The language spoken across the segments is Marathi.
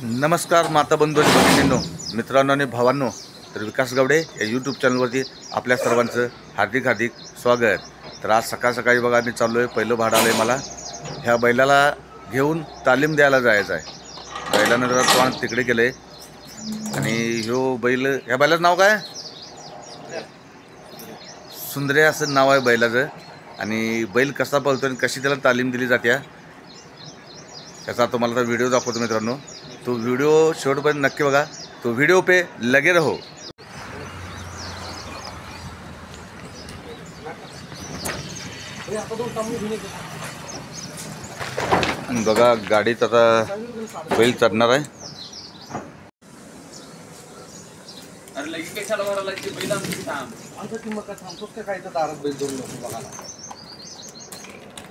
नमस्कार माता बंधू आणि भगिनींनो, मित्रांनो आणि भावांनो. तर विकास गावडे या यूट्यूब चॅनलवरती आपल्या सर्वांचं हार्दिक हार्दिक स्वागत. तर आज सकाळ सकाळी बघा मी चाललो आहे. पहिलं भाडं आलं आहे मला. ह्या बैलाला घेऊन तालीम द्यायला जायचं आहे. बैलानं जरा तोंड तिकडे केलं आहे आणि ह्यो बैल, ह्या बैलाचं नाव काय? सुंदरे असं नाव आहे बैलाचं. आणि बैल कसा पळतो आणि कशी त्याला तालीम दिली जाते त्याचा तुम्हाला तर व्हिडिओ दाखवतो मित्रांनो. तो व्हिडिओ शेवटपर्यंत नक्की बघा. तो व्हिडिओ पे लगे रहो. बघा गाडीत आता बैल चढणार आहे.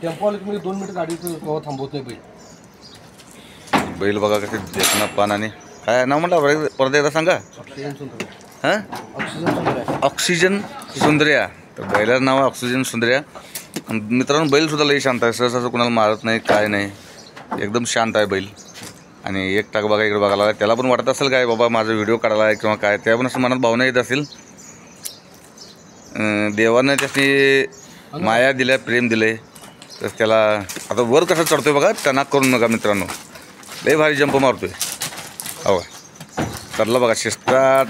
टेम्पो आले की 2 मिनिट गाडी थांबवत नाही बैल. बैल बघा कसे देखना पान. आणि काय नाव म्हटलं परत एकदा सांगा. हां, ऑक्सिजन सुंदर्या. तर बैलाचं नाव आहे ऑक्सिजन सुंदर्या. मित्रांनो बैल सुद्धा लई शांत आहे. सहसा कुणाला मारत नाही, काय नाही, एकदम शांत आहे बैल. आणि एक टाक बघा इकडे बघायला. त्याला पण वाटत असेल काय बाबा माझा व्हिडिओ काढायला आहे किंवा काय, त्या पण असं मनात भावना येत असेल. देवानं त्याची माया दिल्या, प्रेम दिले. तर त्याला आता वर कसं चढतोय बघा. टनाक करून नका मित्रांनो, लई भारी जंप मारतोय. हो चढला बघा, शिस्तात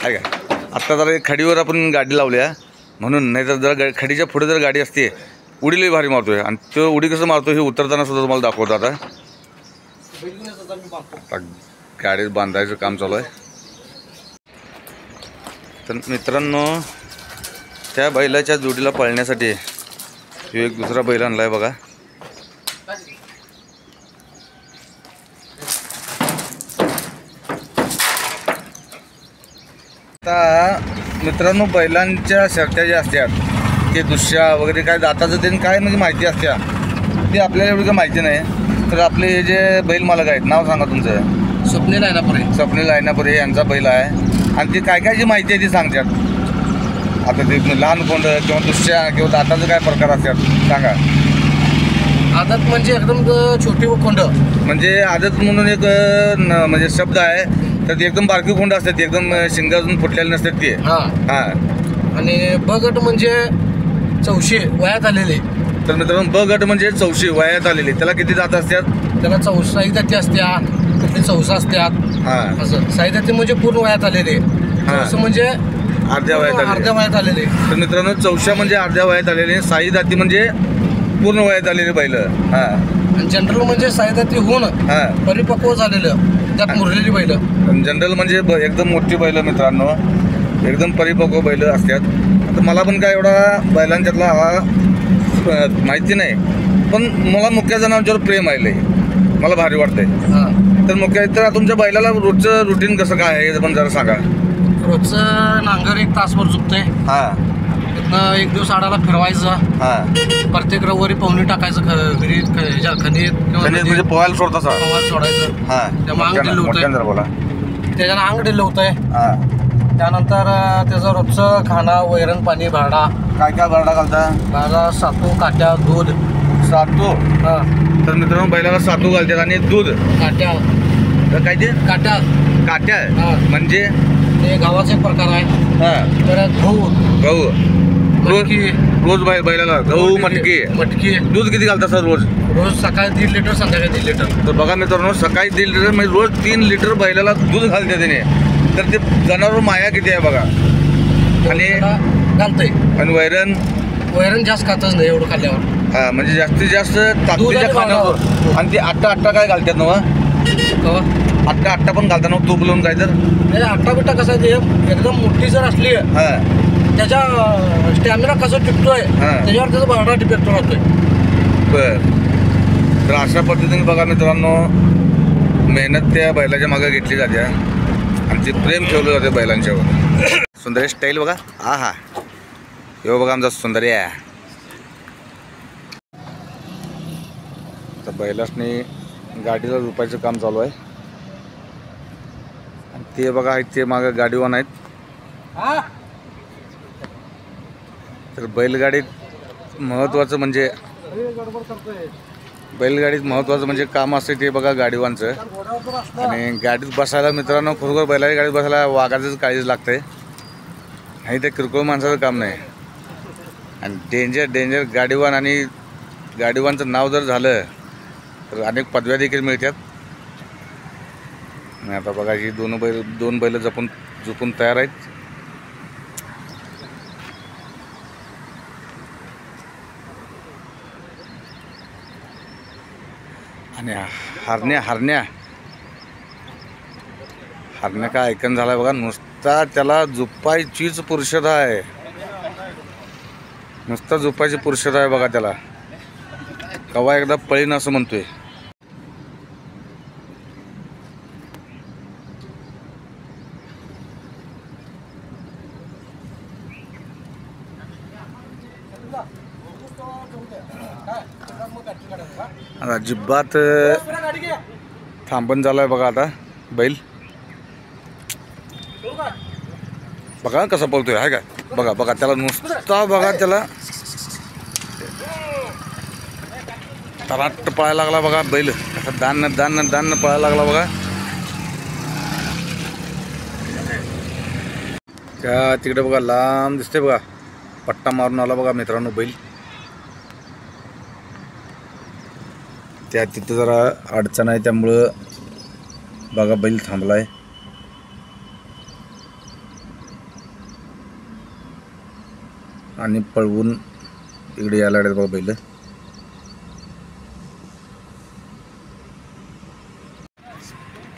आहे का. आत्ता जरा खडीवर आपण गाडी लावल्या म्हणून, नाही तर जरा खडीच्या पुढे जर गाडी असते उडी लई भारी मारतोय. आणि तो उडी कसं मारतो हे उतरताना सुद्धा तुम्हाला दाखवतो. आता गाडीत बांधायचं काम चालू आहे. तर मित्रांनो त्या बैलाच्या जोडीला पळण्यासाठी एक दुसरा बैल आणला आहे बघा. आता मित्रांनो बैलांच्या शर्त्या ज्या असतात ते दुसऱ्या वगैरे काय दाताचं ते काय म्हणजे माहिती असत्या ते आपल्याला एवढं माहिती नाही. तर आपले हे जे बैल मालक आहेत, नाव सांगा तुमचं. स्वप्नील लायनापुरे. स्वप्नील लायनापुरे यांचा बैल आहे. आणि ती काय काय जी माहिती आहे ती सांगतात. आता ते लहान कोंड किंवा दुसऱ्या किंवा दाताचं काय प्रकार असतात सांगा. आदत म्हणजे एकदम छोटी कोंड. म्हणजे आदत म्हणून एक म्हणजे शब्द आहे. तर ती एकदम बारकी कोंड असतात, ती एकदम शिंगातून फुटलेले नसतात ते. हां. आणि ब गट म्हणजे 400 वयात आलेले. तर मित्रांनो ब गट म्हणजे 400 वयात आलेले. त्याला किती दात असतात? त्याला 4 जाती असत्या, कुठली 4 असतात. हां, असं 6 जाती म्हणजे पूर्ण वयात आलेले. 4 म्हणजे अर्ध्या वयात आलेले. तर मित्रांनो 4 म्हणजे अर्ध्या वयात आलेले. 6 जाती म्हणजे पूर्ण वयात आलेले बैल. हां. आणि जनरल म्हणजे 6 जाती होऊन परिपक्व झालेलं, त्यात मुरलेली बैल. जनरल म्हणजे एकदम मोठी बैल मित्रांनो, एकदम परिपक्व बैल असतात. आता मला पण काय एवढा बैलांच्यातला माहिती नाही, पण मला मुख्य जनावरांच्यावर प्रेम आहे. मला भारी वाटतंय. तर मुख्य तर तुमच्या बैलाला रोजचं रुटीन कसं काय आहे हे पण जरा सांगा. रोजचं नांगर 1 तासभर चुकतंय. हां. तिथनं 1 दिवस आडाला फिरवायचं. हां. प्रत्येक रविवारी पाहुणी टाकायचं घरी खनीत म्हणजे पोहायला सोडता सोडायचं. हां. त्यामुळे अंग ढिल्लं होतंय. बोला. त्याच्यानं अंग ढिल्लं होतंय. हां. त्यानंतर त्याचं रोजचं खाणं, वैरण, पाणी, भाडा. काय काय भरडा घालता? भाडा, सातू, काट्या, दूध. सातू. हां. तर मित्रांनो बैलाला सातू घालतात आणि दूध. काट्या. तर काय ते काट्या. काट्या हां. म्हणजे ते गावाचा एक प्रकार आहे. हां. परत गहू. मटकी. रोज बैलाला गहू, मटकी. दूध किती घालता सर रोज? रोज सकाळी 1.5 लिटर, संध्याकाळी 1.5 लिटर. तर बघा मित्रांनो सकाळी 1.5 लिटर म्हणजे रोज 3 लिटर बैलाला दूध घालते त्याने. तर ते जनावर माया किती आहे बघा. आणि घालतंय. आणि वैरण जास्त खातच नाही एवढं खाल्ल्यावर. हां, म्हणजे जास्तीत जास्त ताकदीच्या खाण्यावर. आणि ते आट्टा काय घालतात ना? आट्टा पण घालतात ना तूप लावून काय तर. आट्टा बिट्टा कसा आहे, एकदम मोठी जर असली हां त्याच्या स्टॅमिना कसं टिकतोय त्याच्यावर त्याचा भाडा डिपेक्ट राहतोय. बरं. तर अशा पद्धतीने बघा मित्रांनो मेहनत त्या बैलाच्या मागे घेतली जाते आणि ते प्रेम ठेवलं जाते बैलांच्यावर. सुंदर स्टाईल बघा. हा हे बघा आमचा सुंदरी आहे. तर बैलासनी गाडीला रुपायचं काम चालू आहे. आणि ते बघा आहेत ते मागे गाडीवान आहेत. तर बैलगाडीत महत्त्वाचं म्हणजे बैलगाडीत महत्त्वाचं म्हणजे काम असते ते बघा गाडीवानचं. आणि गाडीत बसायला मित्रांनो खरोखर बैलाची गाडीत बसायला वाघाचंच काळजीच लागतंय, नाही ते किरकोळ माणसाचं काम नाही. आणि डेंजर गाडीवान, आणि गाडीवानचं नाव जर झालं तर अनेक पदव्या देखील मिळतात. आणि आता बघा ही दोन बैल झोपून तयार आहेत. आणि हरण्या काय ऐकन झालाय बघा, नुसता त्याला झोपायचीच पुरुषता आहे, नुसता झोपायची पुरुषता आहे बघा त्याला. कवा एकदा पळीन असं म्हणतोय. अजिबात थांबून झालाय बघा आता बैल. बघा कसा पळतोय, आहे का बघा त्याला नुसता बघा त्याला तराट पळायला लागला बघा बैल, कसा दान पळायला लागला बघा. त्या तिकडे बघा लांब दिसते बघा, पट्टा मारून आला बघा मित्रांनो बैल. त्या तिथं जरा अडचण आहे त्यामुळं बघा बैल थांबलाय. आणि पळवून इकडे यायला लागले बघा बैल.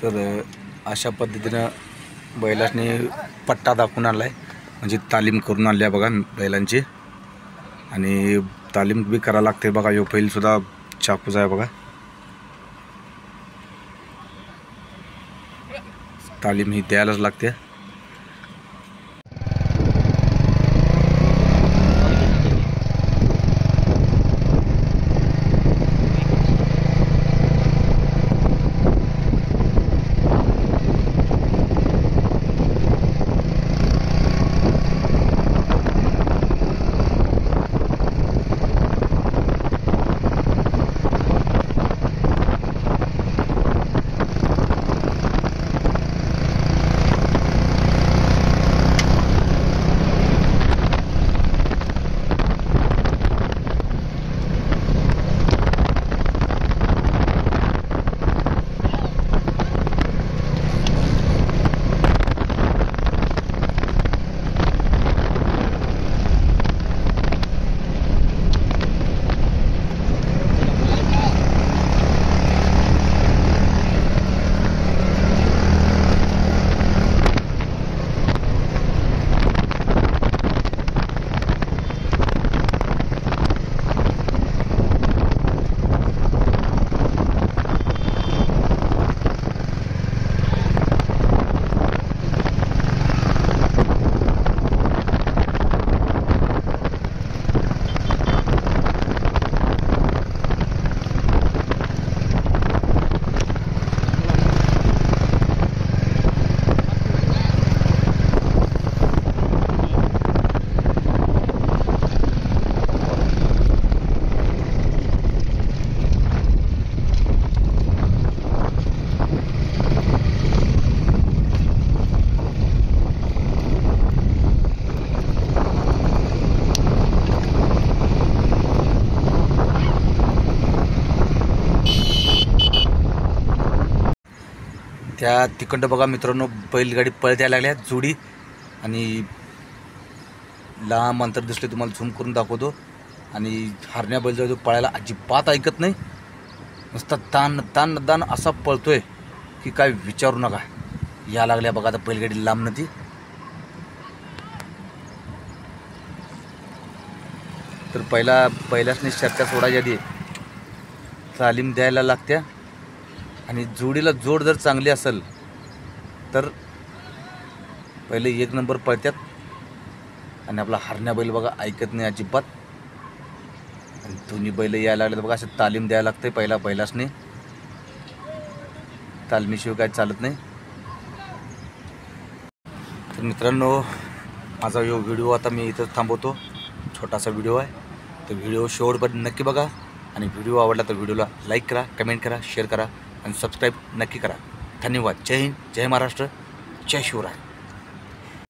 तर अशा पद्धतीनं बैलांनी पट्टा दाखवून आणलाय, म्हणजे तालीम करून आणली आहे बघा बैलांची. आणि तालीम बी करावं लागते बघा. यो बैलसुद्धा चाकूच आहे बघा. तालीम ही द्यायलाच लागते. त्या तिकडं बघा मित्रांनो बैलगाडी पळत यायला लागल्या जोडी. आणि लांब अंतर दिसले तुम्हाला झूम करून दाखवतो. आणि हरण्या बैल जो पळायला अजिबात ऐकत नाही, नुसता दान असा पळतोय की काय विचारू नका. या लागल्या बघा आता बैलगाडी लांब नदी. तर पहिल्यासनी शर्त्या सोडायच्या आधी तालीम द्यायला लागत्या. आणि जोडीला जोड जर चांगली असेल तर पहिले 1 नंबर पळतात. आणि आपला हरण्या बैल बघा ऐकत नाही अजिबात. आणि दोन्ही बैल यायला लागले बघा, असं तालीम द्यायला लागते पहिल्यासनी. तालमीशिवाय काय चालत नाही. तर मित्रांनो माझा व्हिडिओ आता मी इथं थांबवतो. छोटासा व्हिडिओ आहे, तर व्हिडिओ शेवटपर्यंत नक्की बघा. आणि व्हिडिओ आवडला तर व्हिडिओला लाईक करा, कमेंट करा, शेअर करा आणि सबस्क्राईब नक्की करा. धन्यवाद. जय हिंद, जय महाराष्ट्र, जय शिवराय.